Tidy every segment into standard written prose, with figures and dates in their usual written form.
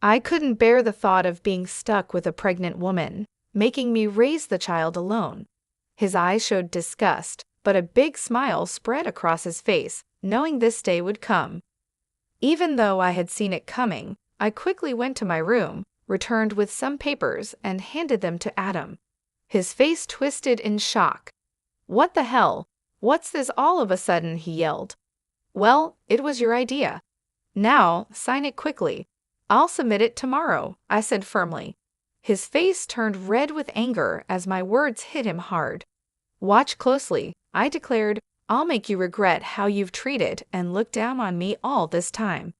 I couldn't bear the thought of being stuck with a pregnant woman, making me raise the child alone. His eyes showed disgust, but a big smile spread across his face, knowing this day would come. Even though I had seen it coming, I quickly went to my room, returned with some papers, and handed them to Adam. His face twisted in shock. "What the hell? What's this all of a sudden?" he yelled. "Well, it was your idea. Now, sign it quickly. I'll submit it tomorrow," I said firmly. His face turned red with anger as my words hit him hard. "Watch closely," I declared. "I'll make you regret how you've treated and looked down on me all this time.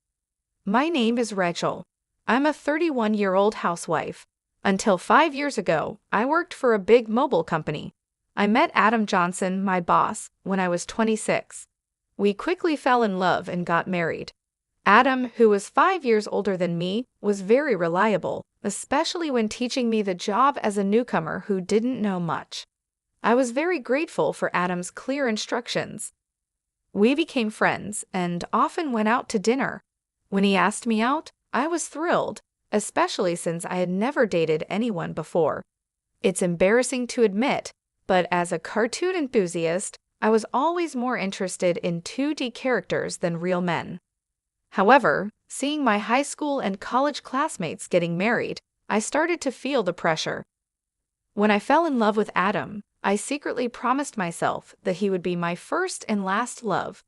My name is Rachel. I'm a 31-year-old housewife. Until 5 years ago, I worked for a big mobile company. I met Adam Johnson, my boss, when I was 26. We quickly fell in love and got married. Adam, who was 5 years older than me, was very reliable, especially when teaching me the job as a newcomer who didn't know much. I was very grateful for Adam's clear instructions. We became friends and often went out to dinner. When he asked me out, I was thrilled, especially since I had never dated anyone before. It's embarrassing to admit, but as a cartoon enthusiast, I was always more interested in 2D characters than real men. However, seeing my high school and college classmates getting married, I started to feel the pressure. When I fell in love with Adam, I secretly promised myself that he would be my first and last love.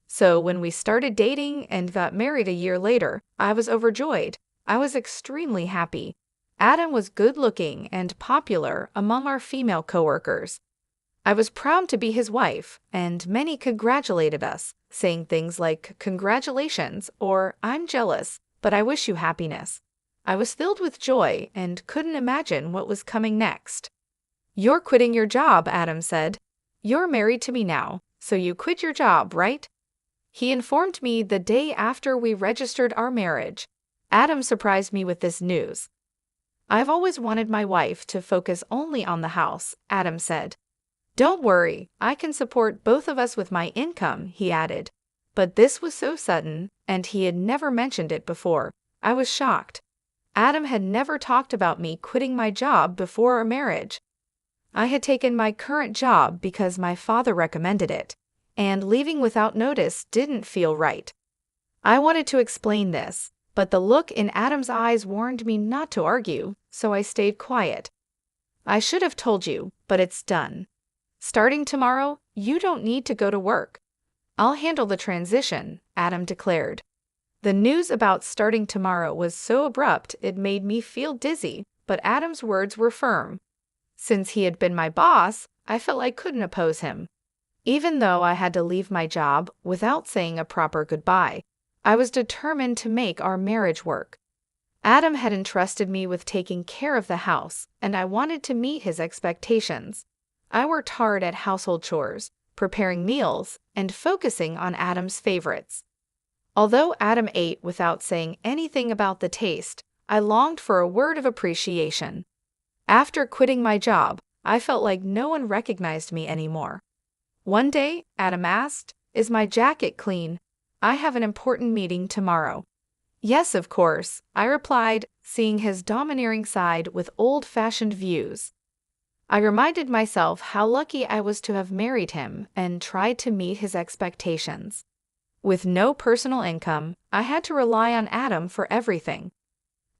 So when we started dating and got married a year later, I was overjoyed. I was extremely happy. Adam was good-looking and popular among our female coworkers. I was proud to be his wife, and many congratulated us, saying things like, "Congratulations," or "I'm jealous, but I wish you happiness." I was filled with joy and couldn't imagine what was coming next. "You're quitting your job," Adam said. "You're married to me now, so you quit your job, right?" He informed me the day after we registered our marriage. Adam surprised me with this news. "I've always wanted my wife to focus only on the house," Adam said. "Don't worry, I can support both of us with my income," he added. But this was so sudden, and he had never mentioned it before. I was shocked. Adam had never talked about me quitting my job before our marriage. I had taken my current job because my father recommended it, and leaving without notice didn't feel right. I wanted to explain this, but the look in Adam's eyes warned me not to argue, so I stayed quiet. "I should have told you, but it's done. Starting tomorrow, you don't need to go to work. I'll handle the transition," Adam declared. The news about starting tomorrow was so abrupt it made me feel dizzy, but Adam's words were firm. Since he had been my boss, I felt I couldn't oppose him. Even though I had to leave my job without saying a proper goodbye, I was determined to make our marriage work. Adam had entrusted me with taking care of the house, and I wanted to meet his expectations. I worked hard at household chores, preparing meals, and focusing on Adam's favorites. Although Adam ate without saying anything about the taste, I longed for a word of appreciation. After quitting my job, I felt like no one recognized me anymore. One day, Adam asked, "Is my jacket clean? I have an important meeting tomorrow." "Yes, of course," I replied, seeing his domineering side with old-fashioned views. I reminded myself how lucky I was to have married him and tried to meet his expectations. With no personal income, I had to rely on Adam for everything.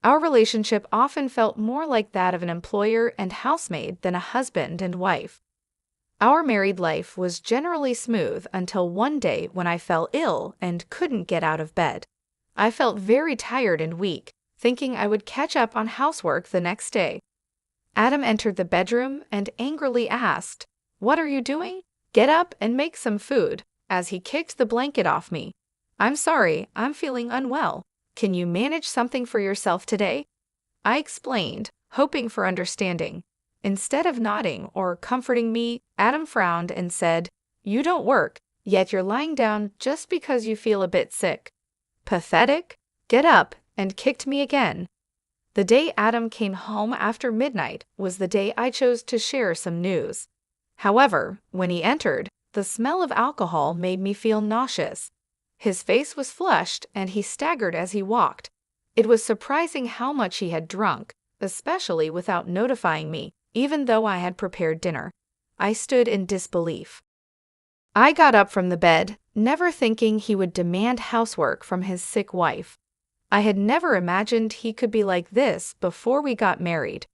Our relationship often felt more like that of an employer and housemaid than a husband and wife. Our married life was generally smooth until one day when I fell ill and couldn't get out of bed. I felt very tired and weak, thinking I would catch up on housework the next day. Adam entered the bedroom and angrily asked, "What are you doing? Get up and make some food," as he kicked the blanket off me. "I'm sorry, I'm feeling unwell. Can you manage something for yourself today?" I explained, hoping for understanding. Instead of nodding or comforting me, Adam frowned and said, "You don't work, yet you're lying down just because you feel a bit sick. Pathetic? Get up," and kicked me again. The day Adam came home after midnight was the day I chose to share some news. However, when he entered, the smell of alcohol made me feel nauseous. His face was flushed and he staggered as he walked. It was surprising how much he had drunk, especially without notifying me, even though I had prepared dinner. I stood in disbelief. I got up from the bed, never thinking he would demand housework from his sick wife. I had never imagined he could be like this before we got married.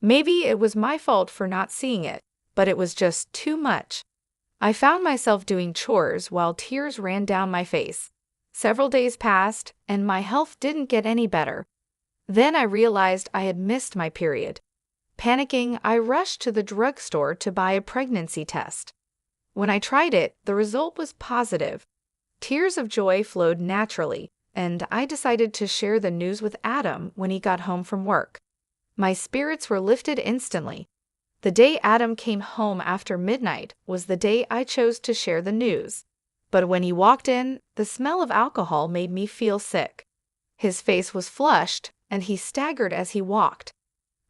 Maybe it was my fault for not seeing it, but it was just too much. I found myself doing chores while tears ran down my face. Several days passed, and my health didn't get any better. Then I realized I had missed my period. Panicking, I rushed to the drugstore to buy a pregnancy test. When I tried it, the result was positive. Tears of joy flowed naturally, and I decided to share the news with Adam when he got home from work. My spirits were lifted instantly. The day Adam came home after midnight was the day I chose to share the news. But when he walked in, the smell of alcohol made me feel sick. His face was flushed, and he staggered as he walked.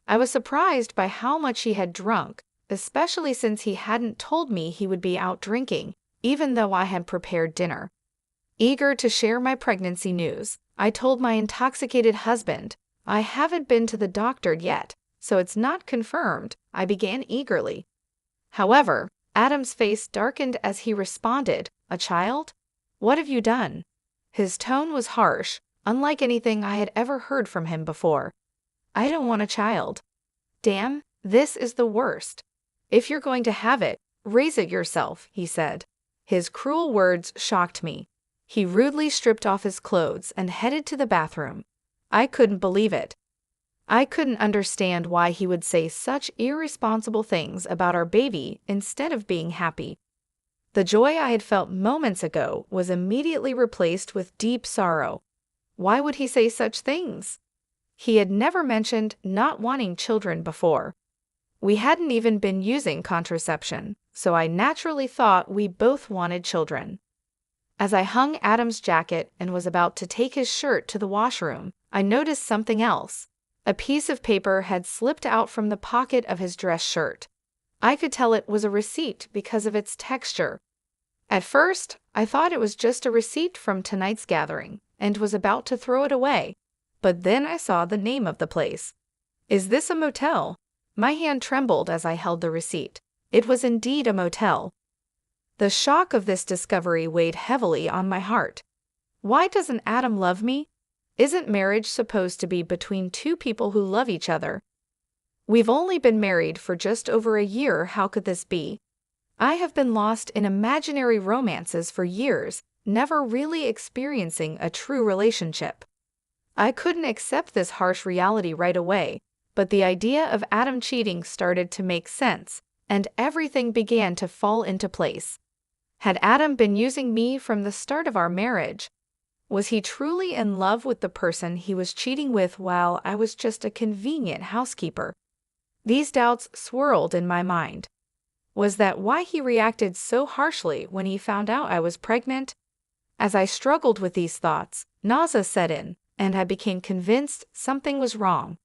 I was surprised by how much he had drunk, especially since he hadn't told me he would be out drinking, even though I had prepared dinner. Eager to share my pregnancy news, I told my intoxicated husband, "I haven't been to the doctor yet, so it's not confirmed," I began eagerly. However, Adam's face darkened as he responded, "A child? What have you done?" His tone was harsh, unlike anything I had ever heard from him before. "I don't want a child." "Damn, this is the worst. If you're going to have it, raise it yourself," he said. His cruel words shocked me. He rudely stripped off his clothes and headed to the bathroom. I couldn't believe it. I couldn't understand why he would say such irresponsible things about our baby instead of being happy. The joy I had felt moments ago was immediately replaced with deep sorrow. Why would he say such things? He had never mentioned not wanting children before. We hadn't even been using contraception, so I naturally thought we both wanted children. As I hung Adam's jacket and was about to take his shirt to the washroom, I noticed something else. A piece of paper had slipped out from the pocket of his dress shirt. I could tell it was a receipt because of its texture. At first, I thought it was just a receipt from tonight's gathering and was about to throw it away, but then I saw the name of the place. "Is this a motel?" My hand trembled as I held the receipt. It was indeed a motel. The shock of this discovery weighed heavily on my heart. Why doesn't Adam love me? Isn't marriage supposed to be between two people who love each other? We've only been married for just over a year. How could this be? I have been lost in imaginary romances for years, never really experiencing a true relationship. I couldn't accept this harsh reality right away, but the idea of Adam cheating started to make sense, and everything began to fall into place. Had Adam been using me from the start of our marriage? Was he truly in love with the person he was cheating with while I was just a convenient housekeeper? These doubts swirled in my mind. Was that why he reacted so harshly when he found out I was pregnant? As I struggled with these thoughts, nausea set in, and I became convinced something was wrong.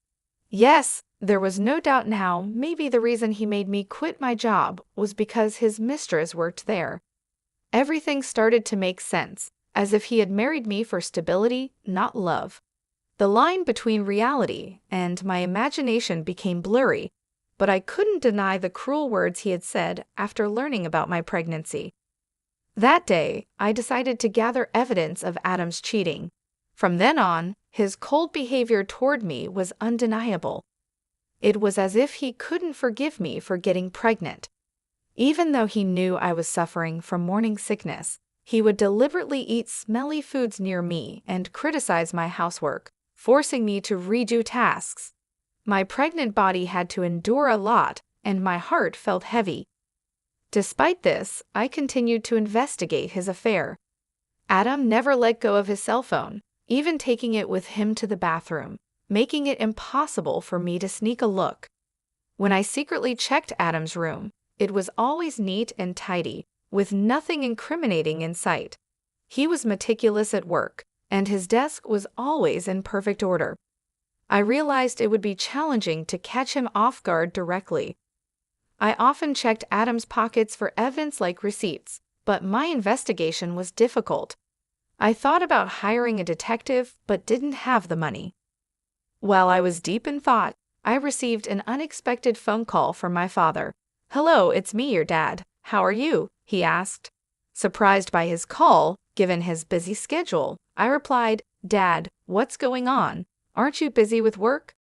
Yes, there was no doubt now maybe the reason he made me quit my job was because his mistress worked there. Everything started to make sense, as if he had married me for stability, not love. The line between reality and my imagination became blurry, but I couldn't deny the cruel words he had said after learning about my pregnancy. That day, I decided to gather evidence of Adam's cheating. From then on, his cold behavior toward me was undeniable. It was as if he couldn't forgive me for getting pregnant. Even though he knew I was suffering from morning sickness, he would deliberately eat smelly foods near me and criticize my housework, forcing me to redo tasks. My pregnant body had to endure a lot, and my heart felt heavy. Despite this, I continued to investigate his affair. Adam never let go of his cell phone, even taking it with him to the bathroom, making it impossible for me to sneak a look. When I secretly checked Adam's room, it was always neat and tidy, with nothing incriminating in sight. He was meticulous at work, and his desk was always in perfect order. I realized it would be challenging to catch him off guard directly. I often checked Adam's pockets for evidence like receipts, but my investigation was difficult. I thought about hiring a detective but didn't have the money. While I was deep in thought, I received an unexpected phone call from my father. "Hello, it's me, your dad. How are you?" he asked. Surprised by his call, given his busy schedule, I replied, "Dad, what's going on? Aren't you busy with work?"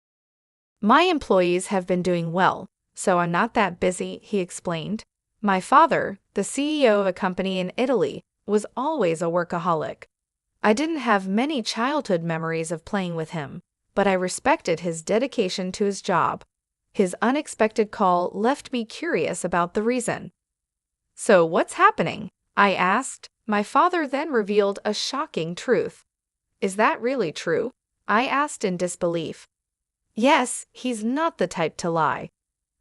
"My employees have been doing well, so I'm not that busy," he explained. My father, the CEO of a company in Italy, was always a workaholic. I didn't have many childhood memories of playing with him, but I respected his dedication to his job. His unexpected call left me curious about the reason. "So what's happening?" I asked. My father then revealed a shocking truth. "Is that really true?" I asked in disbelief. "Yes, he's not the type to lie."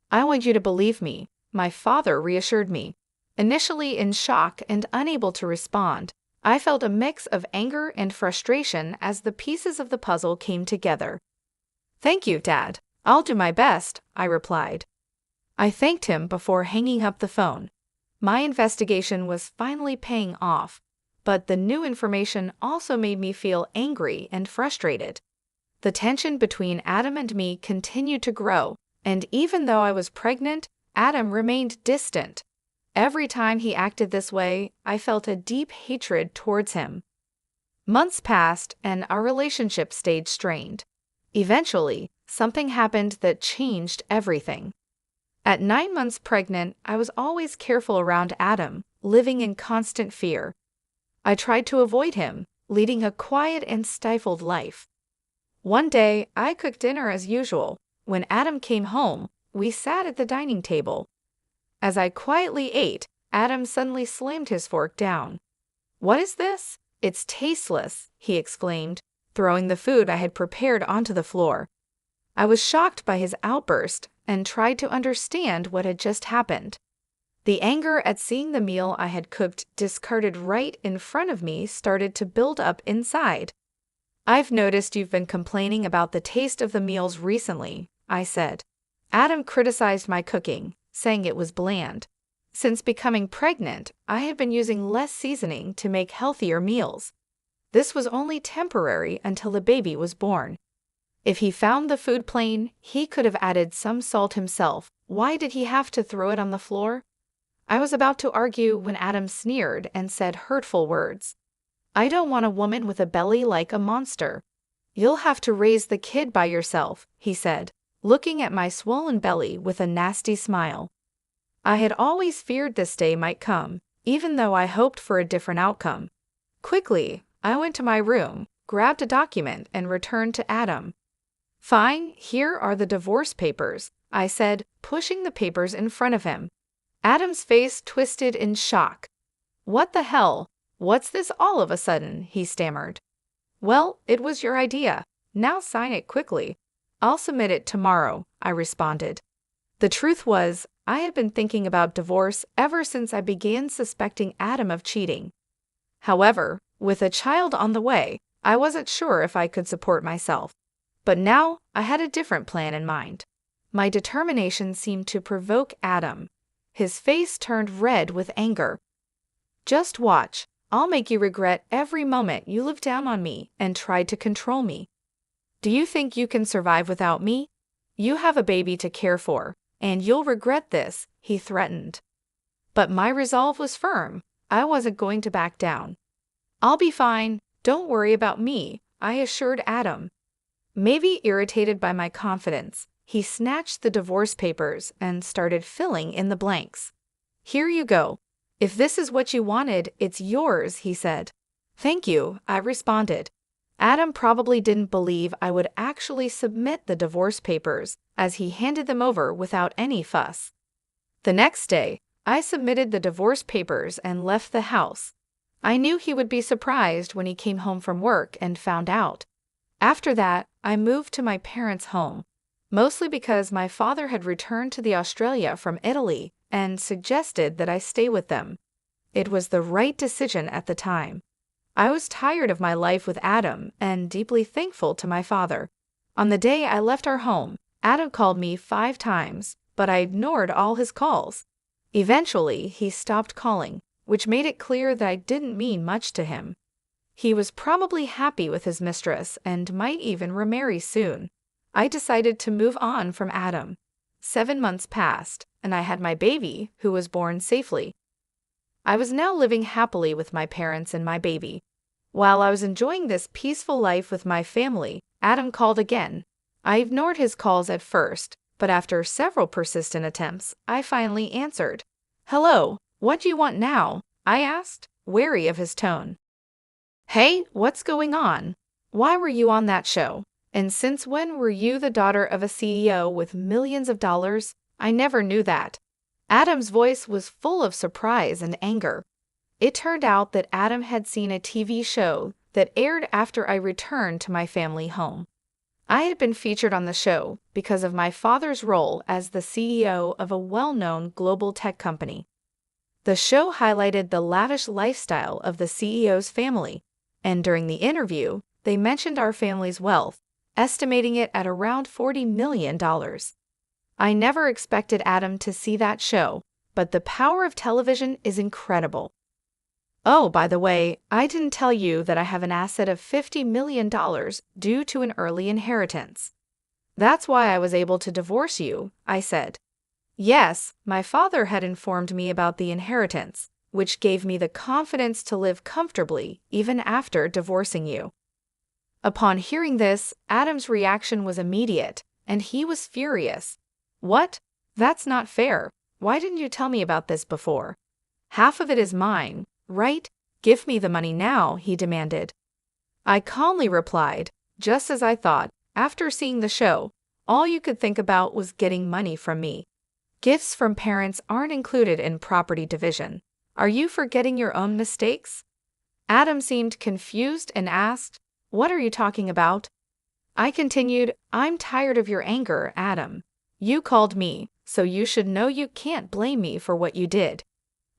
"I want you to believe me," my father reassured me. Initially in shock and unable to respond, I felt a mix of anger and frustration as the pieces of the puzzle came together. "Thank you, Dad. I'll do my best," I replied. I thanked him before hanging up the phone. My investigation was finally paying off, but the new information also made me feel angry and frustrated. The tension between Adam and me continued to grow, and even though I was pregnant, Adam remained distant. Every time he acted this way, I felt a deep hatred towards him. Months passed, and our relationship stayed strained. Eventually, something happened that changed everything. At 9 months pregnant, I was always careful around Adam, living in constant fear. I tried to avoid him, leading a quiet and stifled life. One day, I cooked dinner as usual. When Adam came home, we sat at the dining table. As I quietly ate, Adam suddenly slammed his fork down. "What is this? It's tasteless," he exclaimed, throwing the food I had prepared onto the floor. I was shocked by his outburst and tried to understand what had just happened. The anger at seeing the meal I had cooked discarded right in front of me started to build up inside. "I've noticed you've been complaining about the taste of the meals recently," I said. Adam criticized my cooking, saying it was bland. Since becoming pregnant, I had been using less seasoning to make healthier meals. This was only temporary until the baby was born. If he found the food plain, he could have added some salt himself. Why did he have to throw it on the floor? I was about to argue when Adam sneered and said hurtful words. "I don't want a woman with a belly like a monster." "You'll have to raise the kid by yourself," he said, looking at my swollen belly with a nasty smile. I had always feared this day might come, even though I hoped for a different outcome. Quickly, I went to my room, grabbed a document, and returned to Adam. "Fine, here are the divorce papers," I said, pushing the papers in front of him. Adam's face twisted in shock. "What the hell? What's this all of a sudden?" he stammered. "Well, it was your idea. Now sign it quickly." "I'll submit it tomorrow," I responded. The truth was, I had been thinking about divorce ever since I began suspecting Adam of cheating. However, with a child on the way, I wasn't sure if I could support myself. But now I had a different plan in mind. My determination seemed to provoke Adam. His face turned red with anger. "Just watch. I'll make you regret every moment you lived down on me and tried to control me. Do you think you can survive without me? You have a baby to care for, and you'll regret this," he threatened. But my resolve was firm. I wasn't going to back down. "I'll be fine. Don't worry about me," I assured Adam. Maybe irritated by my confidence, he snatched the divorce papers and started filling in the blanks. "Here you go. If this is what you wanted, it's yours," he said. "Thank you," I responded. Adam probably didn't believe I would actually submit the divorce papers, as he handed them over without any fuss. The next day, I submitted the divorce papers and left the house. I knew he would be surprised when he came home from work and found out. After that, I moved to my parents' home, mostly because my father had returned to Australia from Italy and suggested that I stay with them. It was the right decision at the time. I was tired of my life with Adam and deeply thankful to my father. On the day I left our home, Adam called me 5 times, but I ignored all his calls. Eventually, he stopped calling, which made it clear that I didn't mean much to him. He was probably happy with his mistress and might even remarry soon. I decided to move on from Adam. 7 months passed, and I had my baby, who was born safely. I was now living happily with my parents and my baby. While I was enjoying this peaceful life with my family, Adam called again. I ignored his calls at first, but after several persistent attempts, I finally answered. "Hello, what do you want now?" I asked, wary of his tone. "Hey, what's going on? Why were you on that show? And since when were you the daughter of a CEO with millions of dollars? I never knew that." Adam's voice was full of surprise and anger. It turned out that Adam had seen a TV show that aired after I returned to my family home. I had been featured on the show because of my father's role as the CEO of a well-known global tech company. The show highlighted the lavish lifestyle of the CEO's family, and during the interview, they mentioned our family's wealth, estimating it at around $40 million. I never expected Adam to see that show, but the power of television is incredible. Oh, by the way, I didn't tell you that I have an asset of $50 million due to an early inheritance. That's why I was able to divorce you, I said. Yes, my father had informed me about the inheritance, which gave me the confidence to live comfortably even after divorcing you. Upon hearing this, Adam's reaction was immediate, and he was furious. What? That's not fair. Why didn't you tell me about this before? Half of it is mine, right? Give me the money now, he demanded. I calmly replied, just as I thought, after seeing the show, all you could think about was getting money from me. Gifts from parents aren't included in property division. Are you forgetting your own mistakes? Adam seemed confused and asked, "What are you talking about?" I continued, "I'm tired of your anger, Adam. You called me, so you should know you can't blame me for what you did.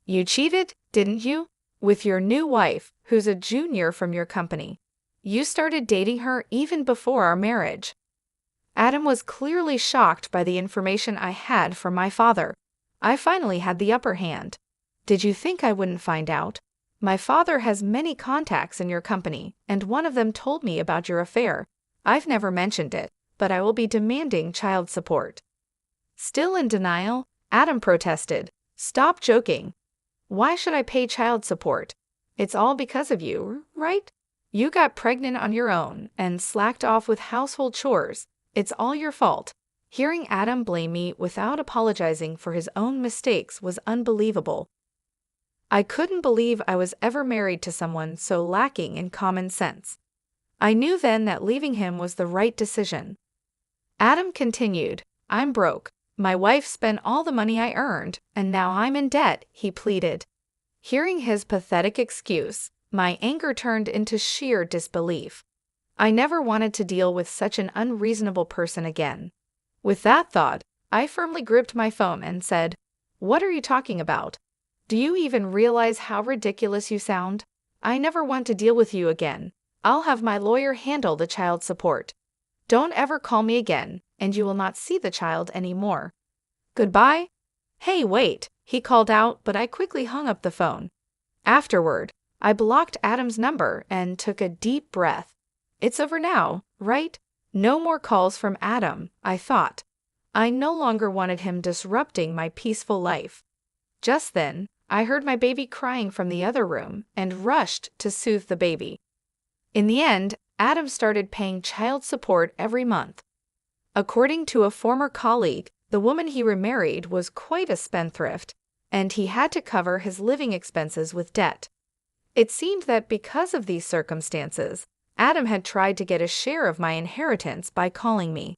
You cheated, didn't you? With your new wife, who's a junior from your company. You started dating her even before our marriage." Adam was clearly shocked by the information I had from my father. I finally had the upper hand. "Did you think I wouldn't find out? My father has many contacts in your company, and one of them told me about your affair. I've never mentioned it, but I will be demanding child support." Still in denial, Adam protested, "Stop joking. Why should I pay child support? It's all because of you, right? You got pregnant on your own and slacked off with household chores. It's all your fault." Hearing Adam blame me without apologizing for his own mistakes was unbelievable. I couldn't believe I was ever married to someone so lacking in common sense. I knew then that leaving him was the right decision. Adam continued, "I'm broke. My wife spent all the money I earned, and now I'm in debt," he pleaded. Hearing his pathetic excuse, my anger turned into sheer disbelief. I never wanted to deal with such an unreasonable person again. With that thought, I firmly gripped my phone and said, "What are you talking about? Do you even realize how ridiculous you sound? I never want to deal with you again. I'll have my lawyer handle the child support. Don't ever call me again, and you will not see the child anymore. Goodbye." "Hey, wait," he called out, but I quickly hung up the phone. Afterward, I blocked Adam's number and took a deep breath. It's over now, right? No more calls from Adam, I thought. I no longer wanted him disrupting my peaceful life. Just then, I heard my baby crying from the other room and rushed to soothe the baby. In the end, Adam started paying child support every month. According to a former colleague, the woman he remarried was quite a spendthrift, and he had to cover his living expenses with debt. It seemed that because of these circumstances, Adam had tried to get a share of my inheritance by calling me.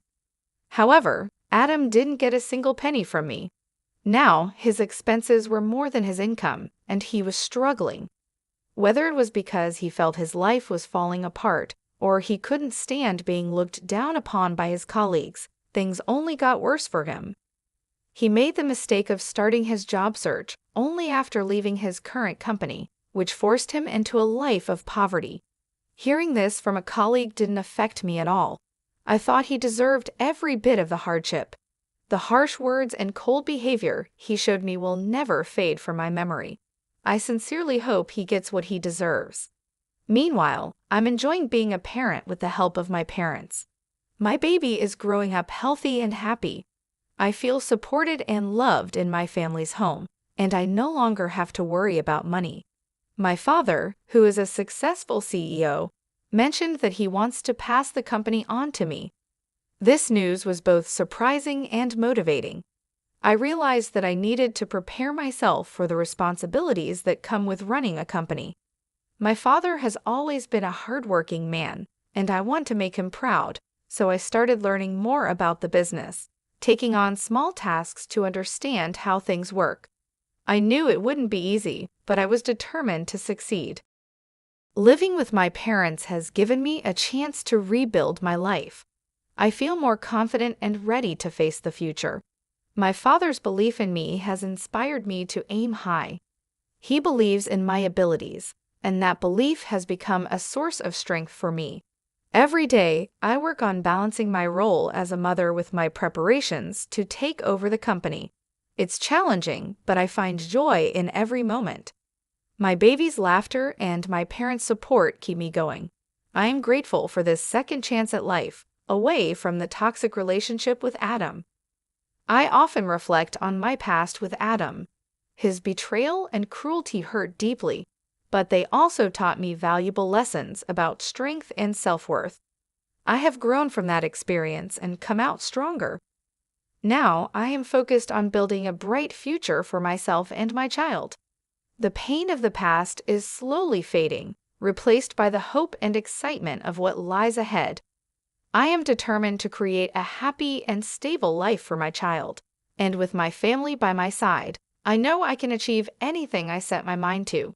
However, Adam didn't get a single penny from me. Now, his expenses were more than his income, and he was struggling. Whether it was because he felt his life was falling apart, or he couldn't stand being looked down upon by his colleagues, things only got worse for him. He made the mistake of starting his job search only after leaving his current company, which forced him into a life of poverty. Hearing this from a colleague didn't affect me at all. I thought he deserved every bit of the hardship. The harsh words and cold behavior he showed me will never fade from my memory. I sincerely hope he gets what he deserves. Meanwhile, I'm enjoying being a parent with the help of my parents. My baby is growing up healthy and happy. I feel supported and loved in my family's home, and I no longer have to worry about money. My father, who is a successful CEO, mentioned that he wants to pass the company on to me. This news was both surprising and motivating. I realized that I needed to prepare myself for the responsibilities that come with running a company. My father has always been a hardworking man, and I want to make him proud, so I started learning more about the business, taking on small tasks to understand how things work. I knew it wouldn't be easy, but I was determined to succeed. Living with my parents has given me a chance to rebuild my life. I feel more confident and ready to face the future. My father's belief in me has inspired me to aim high. He believes in my abilities, and that belief has become a source of strength for me. Every day, I work on balancing my role as a mother with my preparations to take over the company. It's challenging, but I find joy in every moment. My baby's laughter and my parents' support keep me going. I am grateful for this second chance at life, away from the toxic relationship with Adam. I often reflect on my past with Adam. His betrayal and cruelty hurt deeply, but they also taught me valuable lessons about strength and self-worth. I have grown from that experience and come out stronger. Now I am focused on building a bright future for myself and my child. The pain of the past is slowly fading, replaced by the hope and excitement of what lies ahead. I am determined to create a happy and stable life for my child, and with my family by my side, I know I can achieve anything I set my mind to.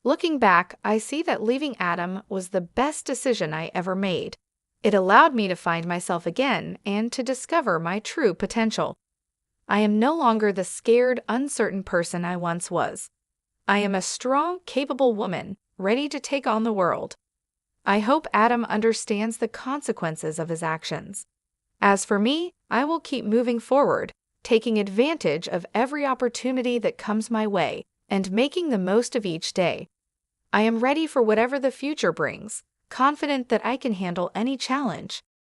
Looking back, I see that leaving Adam was the best decision I ever made. It allowed me to find myself again and to discover my true potential. I am no longer the scared, uncertain person I once was. I am a strong, capable woman, ready to take on the world. I hope Adam understands the consequences of his actions. As for me, I will keep moving forward, taking advantage of every opportunity that comes my way and making the most of each day. I am ready for whatever the future brings, confident that I can handle any challenge.